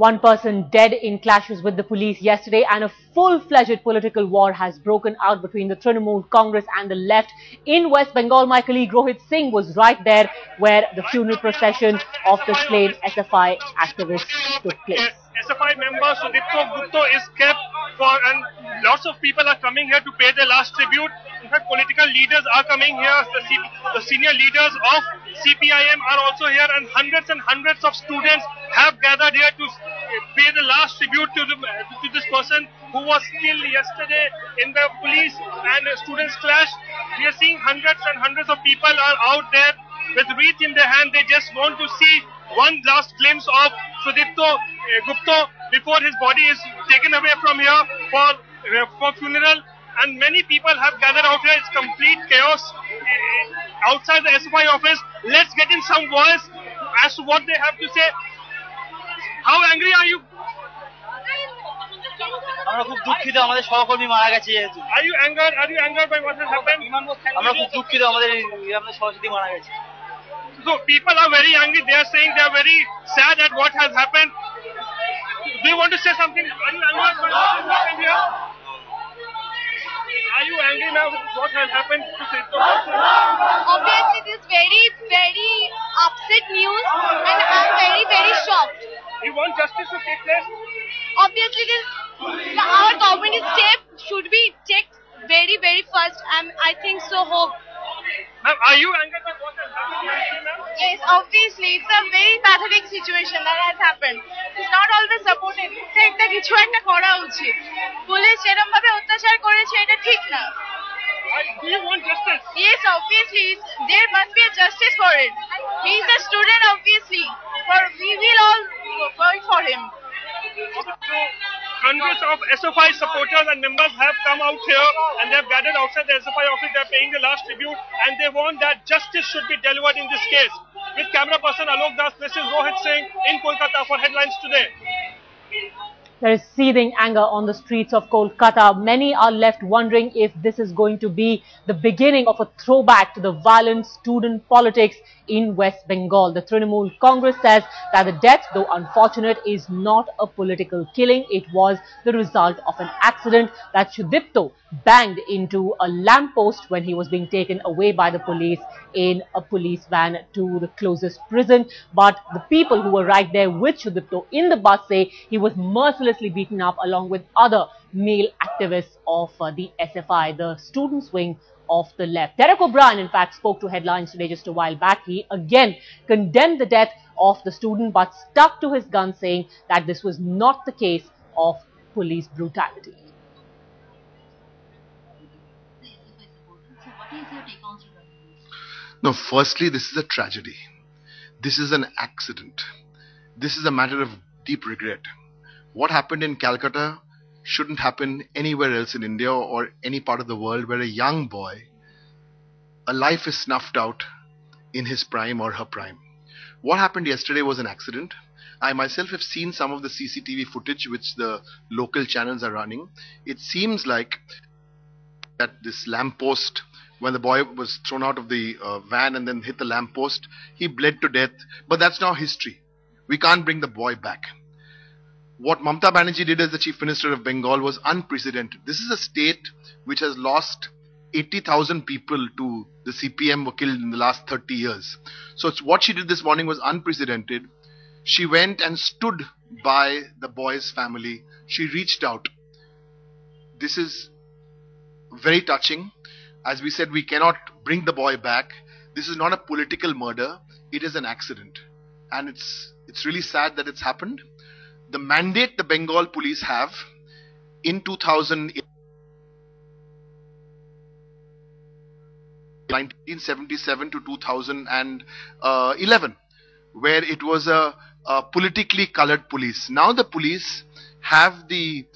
One person dead in clashes with the police yesterday, and a full-fledged political war has broken out between the Trinamool Congress and the left in West Bengal. My colleague Rohit Singh was right there where the funeral procession of the slain SFI activists took place. SFI member Sudipto Gupta is kept for, and lots of people are coming here to pay their last tribute. In fact, political leaders are coming here. The senior leaders of CPIM are also here, and hundreds of students have gathered here to pay the last tribute to this person who was killed yesterday in the police and students' clash. We are seeing hundreds of people are out there with wreath in their hand. They just want to see one last glimpse of Sudipto Gupta before his body is taken away from here for funeral. And many people have gathered out here. It's complete chaos outside the SFI office. Let's get in some voice as to what they have to say. How angry are you? আমরা খুব দুঃখিত আমাদের সহকর্মী মারা গেছে যেহেতু Are you angered by what has happened? আমরা খুব দুঃখিত আমাদের সহযোগী মারা গেছে So people are very angry. They are saying they are very sad at what has happened. Do you want to say something? Are you angry by what has happened here? Are you angry now with what has happened to Sudipto? Obviously, this is very upset news, and I'm very shocked. You want justice to take place? Obviously, our government step should be checked very fast. I think so. Hope. Ma'am, are you angered by what has happened? Yes, obviously, it's a very pathetic situation that has happened. It's not always supported. একটা কিছু একটা করা উচিত। Police এরকম ভাবে অত্যাচার করেছে এটা ঠিক না। Do you want justice? Yes, obviously, there must be a justice for it. He is a student, obviously. We will all vote for him. Hundreds of SFI supporters and members have come out here and they have gathered outside the SFI office. They are paying the last tribute and they want that justice should be delivered in this case. With camera person Alok Das, this is Rohit Singh in Kolkata for Headlines Today. There is seething anger on the streets of Kolkata. Many are left wondering if this is going to be the beginning of a throwback to the violent student politics in West Bengal. The Trinamool Congress says that the death, though unfortunate, is not a political killing. It was the result of an accident that Sudipto banged into a lamppost when he was being taken away by the police in a police van to the closest prison. But the people who were right there with Sudipto in the bus say he was mercilessly beaten up along with other male activists of the SFI, the students' wing of the left. Derek O'Brien, in fact, spoke to Headlines Today just a while back. He again condemned the death of the student but stuck to his gun, saying that this was not the case of police brutality. No, firstly, this is a tragedy. This is an accident. This is a matter of deep regret. What happened in Calcutta shouldn't happen anywhere else in India or any part of the world where a young boy, a life is snuffed out in his prime or her prime. What happened yesterday was an accident. I myself have seen some of the CCTV footage which the local channels are running. It seems like that this lamppost, when the boy was thrown out of the van and then hit the lamppost, he bled to death. But that's now history. We can't bring the boy back. What Mamata Banerjee did as the Chief Minister of Bengal was unprecedented. This is a state which has lost 80,000 people to the CPM were killed in the last 30 years. So what she did this morning was unprecedented. She went and stood by the boy's family. She reached out. This is very touching. As we said, we cannot bring the boy back. This is not a political murder. It is an accident. And it's really sad that it's happened. The mandate the Bengal police have in 1977 to 2011, where it was a politically colored police. Now the police have the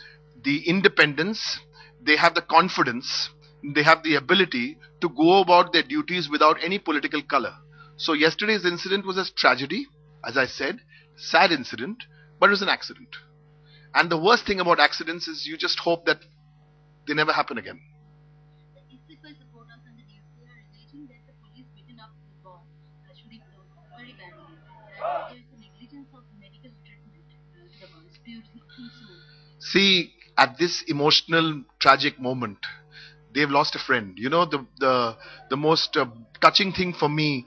independence, they have the confidence, they have the ability to go about their duties without any political color. So yesterday's incident was a tragedy, as I said, sad incident, but it was an accident. And the worst thing about accidents is you just hope that they never happen again. The SFI supporters and the DCI are alleging that the police beaten up the boy Sudipto very badly. There is a negligence of medical treatment to the boy. Do you think so? See, at this emotional, tragic moment, they've lost a friend. You know, the most touching thing for me,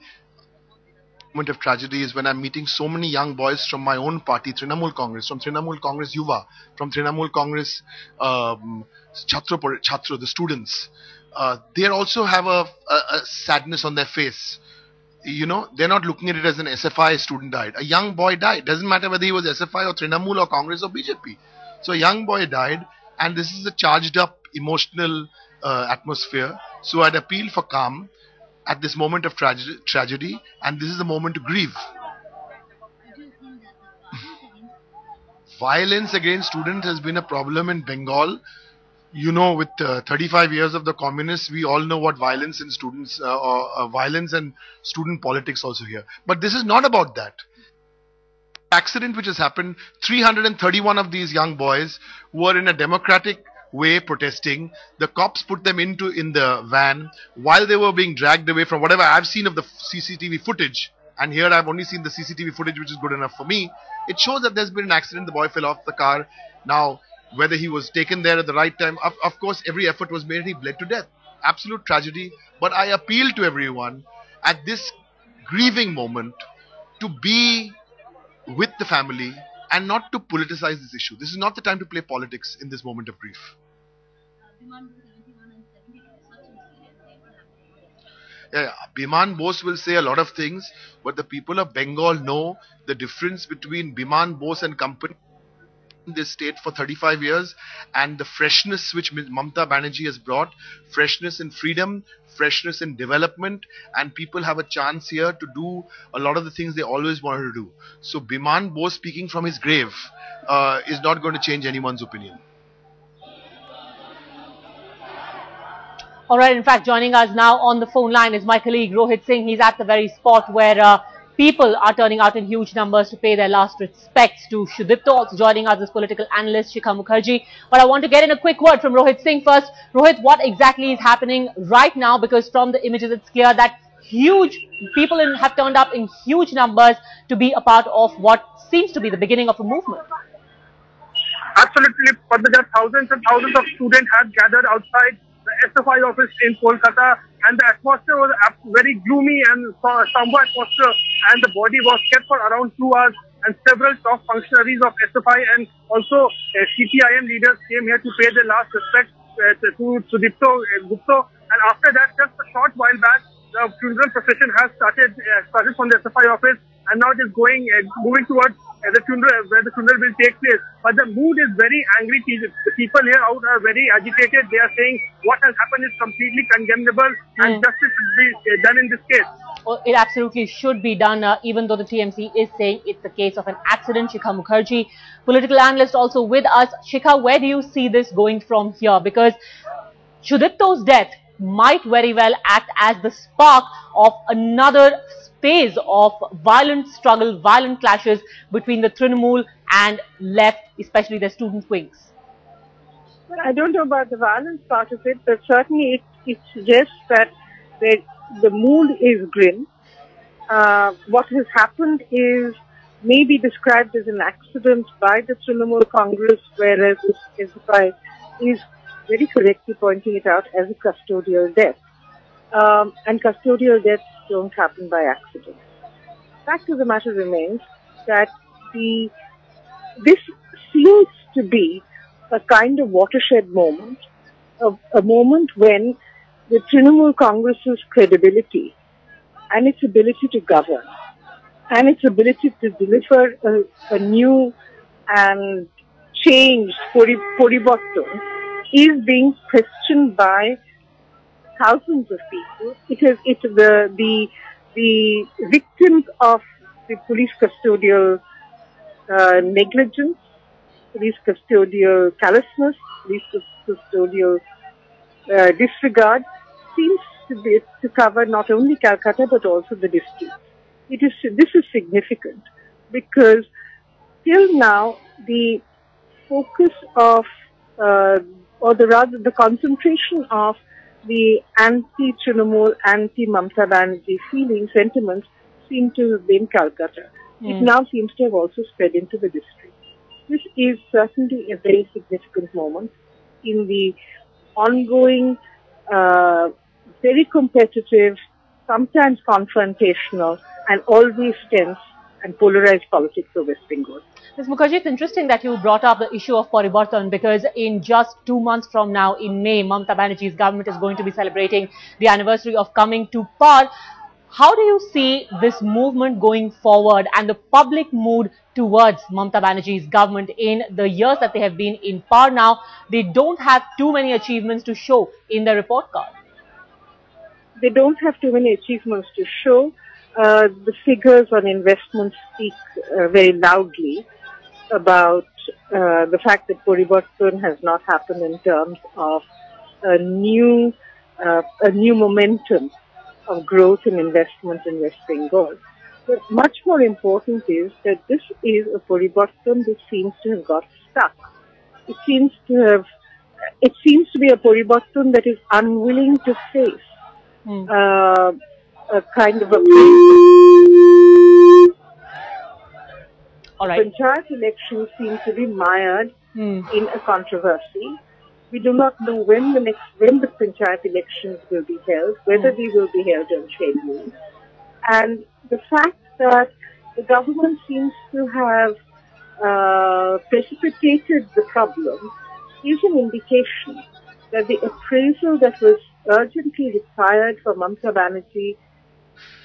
moment of tragedy, is when I'm meeting so many young boys from my own party, Trinamool Congress, from Trinamool Congress Yuva, from Trinamool Congress Chhatro, the students. They also have a sadness on their face. You know, they're not looking at it as an SFI student died. A young boy died. Doesn't matter whether he was SFI or Trinamool or Congress or BJP. So a young boy died, and this is a charged up emotional atmosphere. So I'd appeal for calm at this moment of tragedy, and this is the moment to grieve. Do you think that the Violence against students has been a problem in Bengal. You know, with 35 years of the communists, we all know what violence in students, violence and student politics also here. But this is not about that. Accident which has happened, 331 of these young boys were in a democratic way protesting. The cops put them in the van while they were being dragged away. From whatever I've seen of the CCTV footage, and here I've only seen the CCTV footage, which is good enough for me, it shows that there's been an accident. The boy fell off the car. Now, whether he was taken there at the right time, of course every effort was made. He bled to death. Absolute tragedy. But I appeal to everyone at this grieving moment to be with the family and not to politicize this issue. This is not the time to play politics in this moment of grief. demand 71 and 72, such incidents never happened? Yeah, Biman Bose will say a lot of things, but the people of Bengal know the difference between Biman Bose and company in this state for 35 years, and the freshness which Mamta Banerjee has brought, freshness in freedom, freshness in development, and people have a chance here to do a lot of the things they always wanted to do. So Biman Bose speaking from his grave is not going to change anyone's opinion. All right, in fact, joining us now on the phone line is my colleague Rohit Singh. He's at the very spot where people are turning out in huge numbers to pay their last respects to Sudipto. Also joining us is political analyst Shikha Mukherjee. But I want to get in a quick word from Rohit Singh first. Rohit, what exactly is happening right now? Because from the images, it's clear that huge people have turned up in huge numbers to be a part of what seems to be the beginning of a movement. Absolutely, Padmaja, thousands and thousands of students had gathered outside the SFI office in Kolkata, and the atmosphere was very gloomy and somber atmosphere, and the body was kept for around 2 hours, and several top functionaries of SFI and also CPIM leaders came here to pay their last respects to Sudipto Gupta, and after that, just a short while back, the funeral procession has started from the SFI office, and now it is moving towards the funeral, where the funeral will take place. But the mood is very angry. The people here out are very agitated. They are saying what has happened is completely condemnable, and justice should be done in this case. Well, it absolutely should be done, even though the TMC is saying it's the case of an accident. Shikha Mukherjee, political analyst, also with us. Shikha, where do you see this going from here? Because Sudipto's death might very well act as the spark of another phase of violent struggle, violent clashes between the Trinamool and left, especially the student wings. Well, I don't know about the violence part of it, but certainly it suggests that the mood is grim. What has happened is maybe described as an accident by the Trinamool Congress, whereas the SFI is very correctly pointing it out as a custodial death. And custodial deaths don't happen by accident. Fact of the matter remains that this seems to be a kind of watershed moment, a moment when the Trinamool Congress's credibility and its ability to govern and its ability to deliver a new and changed Poriborton is being questioned by thousands of people, because it's the victims of the police custodial negligence, police custodial callousness, police custodial disregard seems to cover not only Calcutta but also the district. This is significant because till now the focus of the concentration of the anti-Trinamool, anti-Mamta Banerjee sentiments seem to have been Calcutta. It now seems to have also spread into the district. This is certainly a very significant moment in the ongoing, very competitive, sometimes confrontational, and always tense and polarized politics of West Bengal. Ms. Mukherjee, it's interesting that you brought up the issue of Paribartan, because in just 2 months from now, in May, Mamata Banerjee's government is going to be celebrating the anniversary of coming to power. How do you see this movement going forward and the public mood towards Mamata Banerjee's government in the years that they have been in power now? They don't have too many achievements to show in their report card. They don't have too many achievements to show. The figures on investments speak very loudly about the fact that Paribartan has not happened in terms of a new momentum of growth and investment in West Bengal. But much more important is that this is a Paribartan that seems to have got stuck. It seems to be a Paribartan that is unwilling to face a kind of a All right. Panchayat elections seem to be mired in a controversy. We do not know when the Panchayat elections will be held, whether they will be held on schedule. And the fact that the government seems to have precipitated the problem is an indication that the appraisal that was urgently required for Mamata Banerjee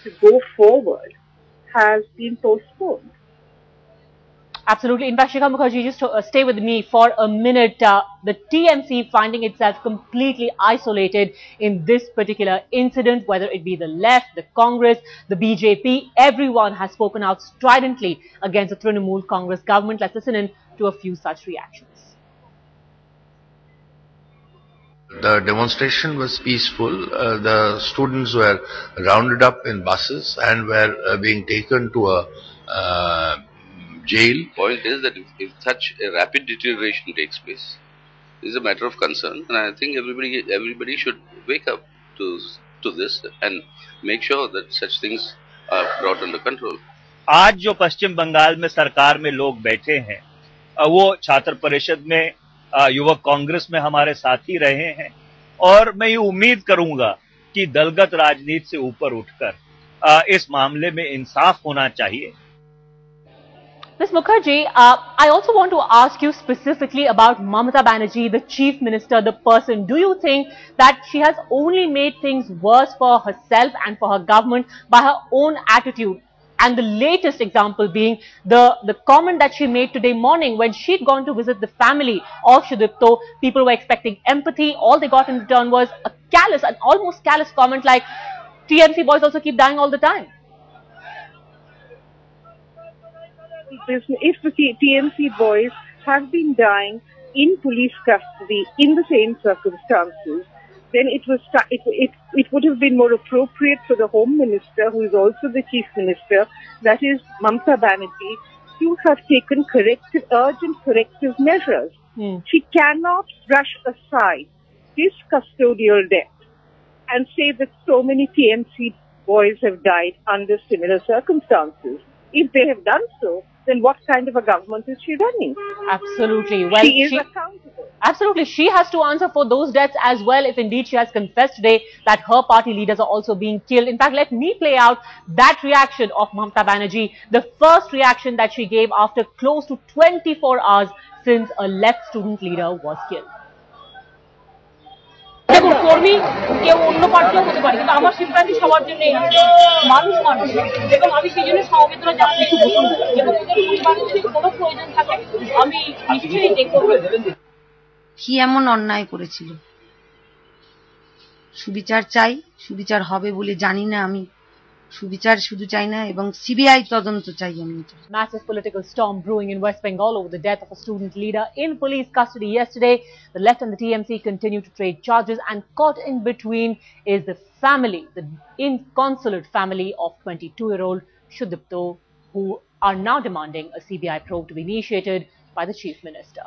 to go forward has been postponed. Absolutely. In fact, Shikha Mukherjee, just stay with me for a minute. The TMC finding itself completely isolated in this particular incident, whether it be the left, the Congress, the BJP, everyone has spoken out stridently against the Trinamool Congress government. Let's listen in to a few such reactions. The demonstration was peaceful. The students were rounded up in buses and were being taken to a jail. Point is that if such a rapid deterioration takes place, this is a matter of concern, and I think everybody should wake up to this and make sure that such things are brought under control. आज जो पश्चिम बंगाल में सरकार में लोग बैठे हैं, वो छात्र परिषद में, युवक कांग्रेस में हमारे साथी रहे हैं, और मैं ये उम्मीद करूंगा कि दलगत राजनीति से ऊपर उठकर इस मामले में इंसाफ होना चाहिए. Ms. Mukherjee, I also want to ask you specifically about Mamata Banerjee, the Chief Minister, the person. Do you think that she has only made things worse for herself and for her government by her own attitude? And the latest example being the comment that she made today morning when she'd gone to visit the family of Sudipto. People were expecting empathy. All they got in return was a callous, an almost callous comment like, TMC boys also keep dying all the time. If the TMC boys have been dying in police custody in the same circumstances, then it would have been more appropriate for the Home Minister, who is also the Chief Minister, that is Mamata Banerjee, to have taken urgent corrective measures. She cannot brush aside this custodial death and say that so many TMC boys have died under similar circumstances. If they have done so, then what kind of a government is she running? Absolutely. Well, she is accountable. Absolutely. She has to answer for those deaths as well, if indeed she has confessed today that her party leaders are also being killed. In fact, let me play out that reaction of Mamata Banerjee, the first reaction that she gave after close to 24 hours since a left student leader was killed. দেখুন কর্মী কেউ অন্য পার্টিও হতে পারে, কিন্তু আমার sympathy সবার জন্য মানুষ মানুষ, এবং আমি সেই জন্য সমবেদনা জানাচ্ছি এবং ওদের পরিবারের যদি কোনো প্রয়োজন থাকে আমি নিশ্চয়ই দেখব। কি এমন অন্যায় করেছিল? সুবিচার চাই, সুবিচার হবে বলে জানি না আমি। সুবিচার শুধু চাই না এবং সিবিআই তদন্ত চাই আমি। Massive political storm brewing in West Bengal over the death of a student leader in police custody yesterday. The left and the TMC continue to trade charges, and caught in between is the family, the inconsolate family of 22-year-old Sudipto, who are now demanding a CBI probe to be initiated by the Chief Minister.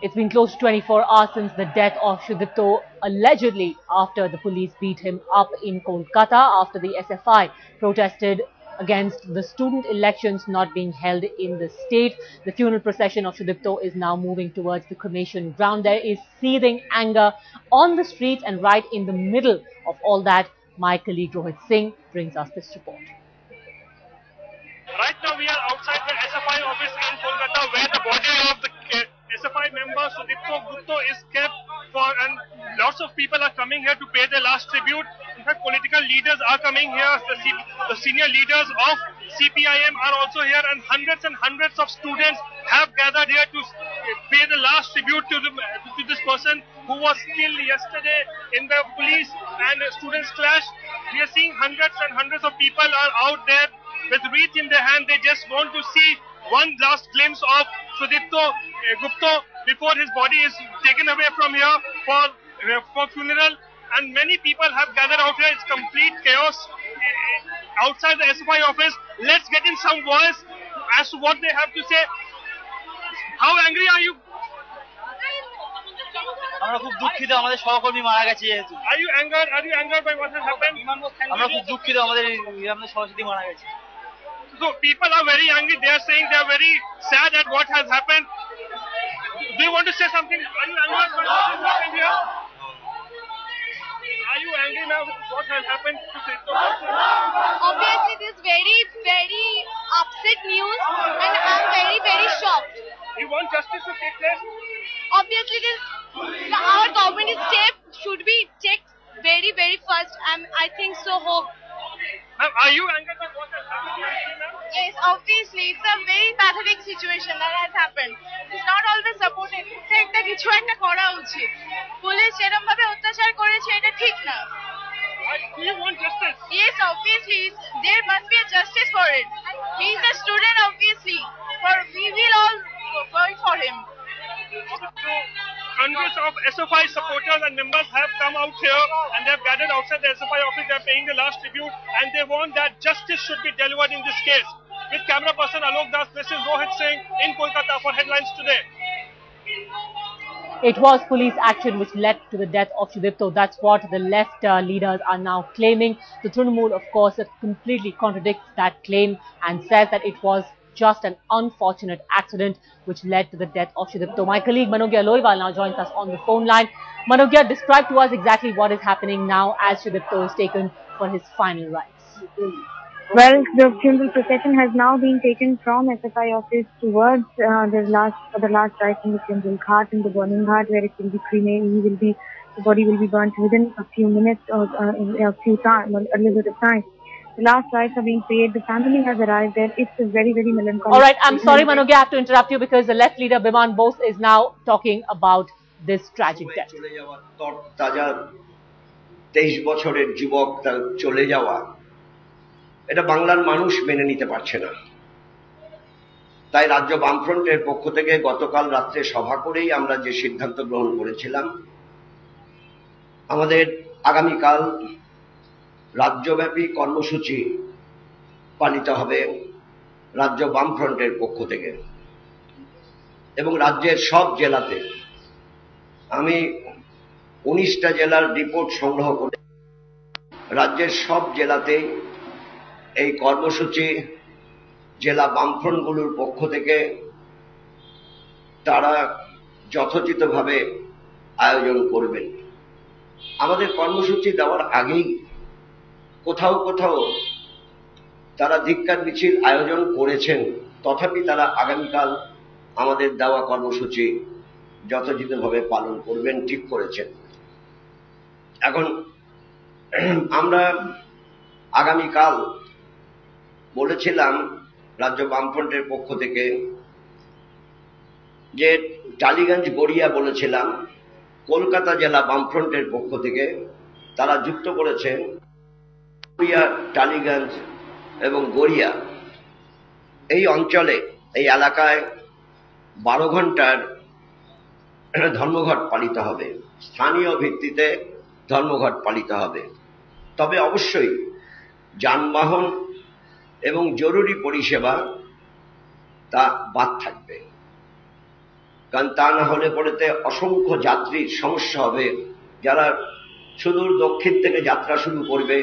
It's been close to 24 hours since the death of Sudipto, allegedly after the police beat him up in Kolkata after the SFI protested against the student elections not being held in the state. The funeral procession of Sudipto is now moving towards the cremation ground. There is seething anger on the streets, and right in the middle of all that, my colleague Rohit Singh brings us this report. Right now we are outside the SFI office in Kolkata, where the body of the SFI member Sudipto Gupta is kept for, and lots of people are coming here to pay their last tribute. In fact, political leaders are coming here. The senior leaders of CPIM are also here, and hundreds of students have gathered here to pay the last tribute to this person who was killed yesterday in the police and students clash. We are seeing hundreds of people are out there with wreath in their hand. They just want to see one last glimpse of Sudipto Gupta before his body is taken away from here for funeral. And many people have gathered out here. It's complete chaos outside the SFI office. Let's get in some voice as to what they have to say. How angry are you? আমরা খুব দুঃখিত, আমাদের সহকর্মী মারা গেছে যেহেতু। Are you angered by what has happened? আমরা খুব দুঃখিত, আমাদের সহযোগী মারা গেছে। So people are very angry. They are saying they are very sad at what has happened. Do you want to say something? Are you angered by what has happened here? Are you angry now with what has happened to Sudipto? Obviously, this is very upset news, and I'm very shocked. You want justice to take place? Obviously, our government step should be checked very fast. I think so. Hope. Are you angered by what has happened? Yes, obviously, it's a very pathetic situation that has happened. It's not always supported. একটা কিছু একটা করা উচিত। Police এরকম ভাবে অত্যাচার করেছে, এটা ঠিক না। Do you want justice? Yes, obviously, there must be a justice for it. He is a student, obviously. We will all vote for him. Hundreds of SFI supporters and members have come out here and they have gathered outside the SFI office. They are paying the last tribute and they want that justice should be delivered in this case. With camera person Alok Das, this is Rohit Singh in Kolkata for Headlines Today. It was police action which led to the death of Sudipto. That's what the left leaders are now claiming. The Trinamool, of course, completely contradicts that claim and says that it was just an unfortunate accident which led to the death of Sudipto. My colleague Manogya Loiwal now joins us on the phone line. Manogya, describe to us exactly what is happening now as Sudipto is taken for his final rites. Well, the funeral procession has now been taken from SFI office towards the last rite in the funeral ghat, in the burning ghat, where it will be cremated. The body will be burnt within a few minutes or a little bit of time. The last rites are being paid. The family has arrived there. It's a very melancholy. All right, I'm sorry, Manogya, I have to interrupt you because the left leader Biman Bose is now talking about this tragic death. 23 বছরের যুবক তার চলে যাওয়া, এটা বাংলার মানুষ মেনে নিতে পারছে না। তাই রাজ্য বামফ্রন্টের পক্ষ থেকে গতকাল রাত্রে সভা করেই আমরা যে সিদ্ধান্ত গ্রহণ করেছিলাম, আমাদের আগামীকাল রাজ্যব্যাপী কর্মসূচি পালিত হবে রাজ্য বামফ্রন্টের পক্ষ থেকে এবং রাজ্যের সব জেলাতে। আমি 19টা জেলার রিপোর্ট সংগ্রহ করে রাজ্যের সব জেলাতে এই কর্মসূচি জেলা বামফ্রন্টগুলোর পক্ষ থেকে তারা যথোচিতভাবে আয়োজন করবেন। আমাদের কর্মসূচি দেওয়ার আগেই কোথাও তারা ধিক্কার মিছিল আয়োজন করেছেন, তথাপি তারা আগামীকাল আমাদের দেওয়া কর্মসূচি যথাযথভাবে পালন করবেন ঠিক করেছেন। এখন আমরা আগামীকাল বলেছিলাম রাজ্য বামফ্রন্টের পক্ষ থেকে যে টালিগঞ্জ গড়িয়া বলেছিলাম, কলকাতা জেলা বামফ্রন্টের পক্ষ থেকে তারা যুক্ত করেছেন গড়িয়া, টালিগঞ্জ এবং গড়িয়া এই অঞ্চলে, এই এলাকায় 12 ঘন্টার ধর্মঘট পালিত হবে, স্থানীয় ভিত্তিতে ধর্মঘট পালিত হবে। তবে অবশ্যই যানবাহন এবং জরুরি পরিষেবা তা বাদ থাকবে। কারণ তা না হলে পরেতে অসংখ্য যাত্রীর সমস্যা হবে। যারা সুদূর দক্ষিণ থেকে যাত্রা শুরু করবে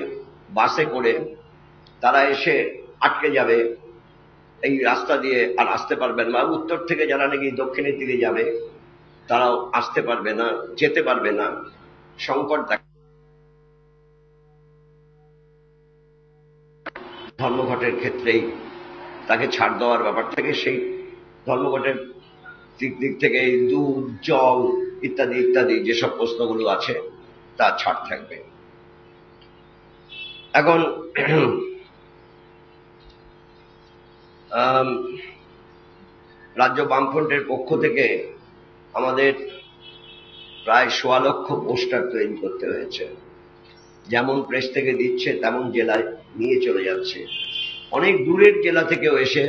বাসে করে, তারা এসে আটকে যাবে এই রাস্তা দিয়ে, আর আসতে পারবেন না। উত্তর থেকে যারা নাকি দক্ষিণের দিকে যাবে তারাও আসতে পারবে না, যেতে পারবে না। সংকট ধর্মঘটের ক্ষেত্রেই তাকে ছাড় দেওয়ার ব্যাপার থেকে, সেই ধর্মঘটের দিক থেকে দুধ, জল ইত্যাদি ইত্যাদি যেসব প্রশ্নগুলো আছে তা ছাড় থাকবে। এখন রাজ্য বামফ্রন্টের পক্ষ থেকে আমাদের প্রায় ১.৫ লক্ষ পোস্টার তৈরি করতে হয়েছে। যেমন প্রেস থেকে দিচ্ছে তেমন জেলায় নিয়ে চলে যাচ্ছে। অনেক দূরের জেলা থেকেও এসে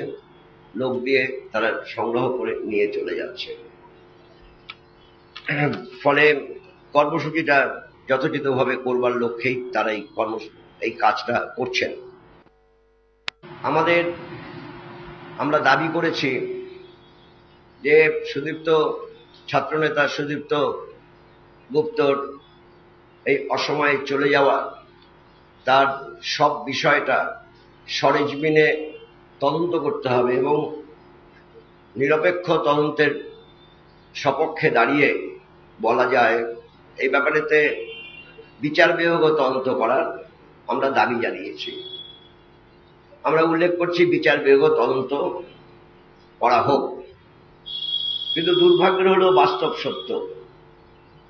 লোক দিয়ে তারা সংগ্রহ করে নিয়ে চলে যাচ্ছে। ফলে কর্মসূচিটা যথোচিতভাবে করবার লক্ষ্যেই তারা এই কাজটা করছেন। আমরা দাবি করেছি যে ছাত্রনেতা সুদীপ্ত গুপ্তর এই অসময়ে চলে যাওয়া, তার সব বিষয়টা সরেজমিনে তদন্ত করতে হবে এবং নিরপেক্ষ তদন্তের সপক্ষে দাঁড়িয়ে বলা যায় এই ব্যাপারেতে বিচার বিভাগ তদন্ত করার আমরা দাবি জানিয়েছি। আমরা উল্লেখ করছি বিচার বিভাগ তদন্ত করা হোক, কিন্তু দুর্ভাগ্যের হলো বাস্তব সত্য।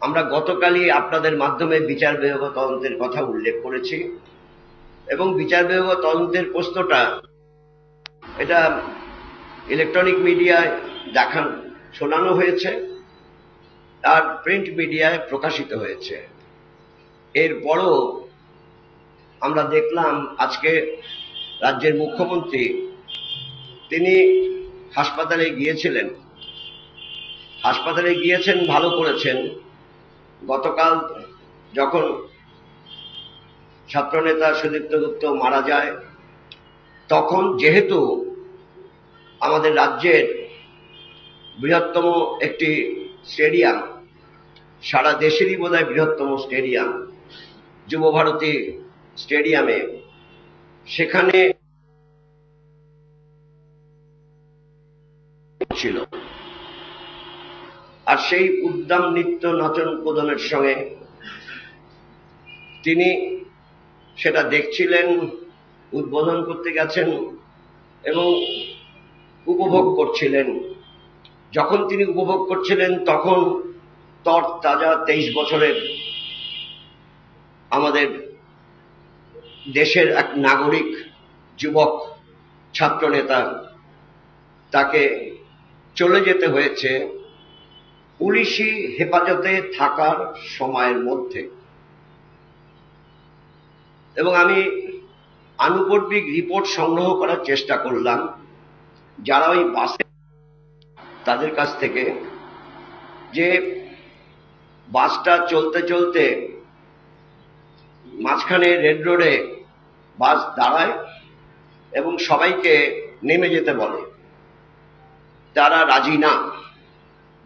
আমরা গতকালই আপনাদের মাধ্যমে বিচার বিভাগ তদন্তের কথা উল্লেখ করেছি এবং বিচার বিভাগ তদন্তের প্রশ্নটা এটা ইলেকট্রনিক মিডিয়ায় শোনানো হয়েছে আর প্রিন্ট মিডিয়ায় প্রকাশিত হয়েছে। এরপরও আমরা দেখলাম আজকে রাজ্যের মুখ্যমন্ত্রী তিনি হাসপাতালে গিয়েছেন, ভালো করেছেন। গতকাল যখন ছাত্রনেতা সুদীপ্ত গুপ্ত মারা যায়, তখন যেহেতু আমাদের রাজ্যের বৃহত্তম একটি স্টেডিয়াম, সারা দেশেরই বোধহয় বৃহত্তম স্টেডিয়াম যুবভারতী স্টেডিয়ামে, সেখানে ছিল। আর সেই উদ্দাম নৃত্য নাচন প্রদানের সঙ্গে তিনি সেটা দেখছিলেন, উদ্বোধন করতে গেছেন এবং উপভোগ করছিলেন। যখন তিনি উপভোগ করছিলেন তখন তরতাজা 23 বছরের আমাদের দেশের এক নাগরিক যুবক ছাত্রনেতা, তাকে চলে যেতে হয়েছে পুলিশি হেফাজতে থাকার সময়ের মধ্যে। এবং আমি আনুপাতিক রিপোর্ট সংগ্রহ করার চেষ্টা করলাম যারা ওই বাসে, তাদের কাছ থেকে, যে বাসটা চলতে চলতে মাঝখানে রেড রোডে বাস দাঁড়ায় এবং সবাইকে নেমে যেতে বলে। তারা রাজি না,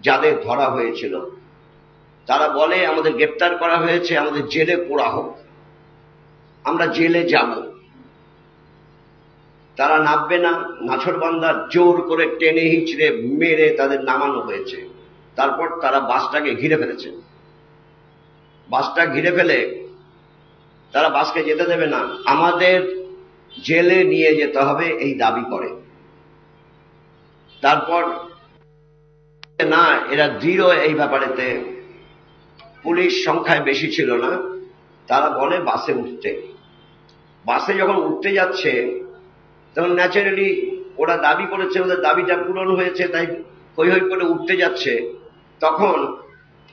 যাদের ধরা হয়েছিল তারা বলে আমাদের গ্রেপ্তার করা হয়েছে, আমাদের জেলে পোড়া হোক, আমরা জেলে যাব। তারা নামবে না, নাছরবান্দা জোর করে টেনে হিঁচড়ে মেরে তাদের নামানো হয়েছে। তারপর তারা বাসটাকে ঘিরে ফেলেছে। বাসটা ঘিরে ফেলে তারা বাসকে যেতে দেবে না, আমাদের জেলে নিয়ে যেতে হবে এই দাবি করে। তারপর না, এরা দৃঢ় এই ব্যাপারেতে, পুলিশ সংখ্যায় বেশি ছিল না, তারা বলে বাসে উঠতে। বাসে যখন উঠতে যাচ্ছে তখন ন্যাচারালি ওরা দাবি করেছে, ওদের দাবিটা পূরণ হয়েছে, তাই হৈ হৈ করে উঠতে যাচ্ছে। তখন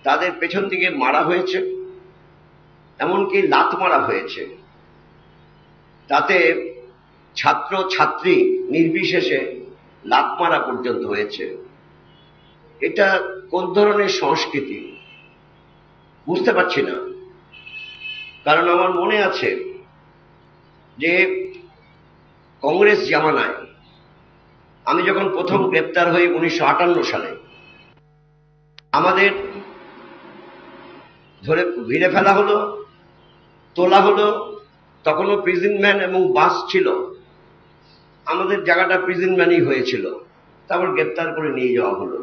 তাদের পেছন দিকে মারা হয়েছে, এমনকি লাত মারা হয়েছে। তাতে ছাত্র ছাত্রী নির্বিশেষে লাত মারা পর্যন্ত হয়েছে। এটা কোন ধরনের সংস্কৃতি বুঝতে পারছি না। কারণ আমার মনে আছে যে কংগ্রেস জামানায় আমি যখন প্রথম গ্রেপ্তার হই 1958 সালে, আমাদের ধরে ঘিরে ফেলা হলো, তোলা হলো। তখনও প্রিজন ভ্যান এবং বাস ছিল, আমাদের জায়গাটা প্রিজন ভ্যানই হয়েছিল। তারপর গ্রেপ্তার করে নিয়ে যাওয়া হলো।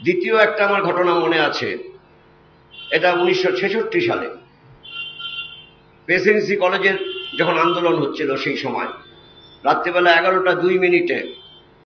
দ্বিতীয় একটা আমার ঘটনা মনে আছে, এটা 1966 সালে প্রেসিডেন্সি কলেজের যখন আন্দোলন হচ্ছিল, সেই সময় রাত্রিবেলা 11টা 2 মিনিটে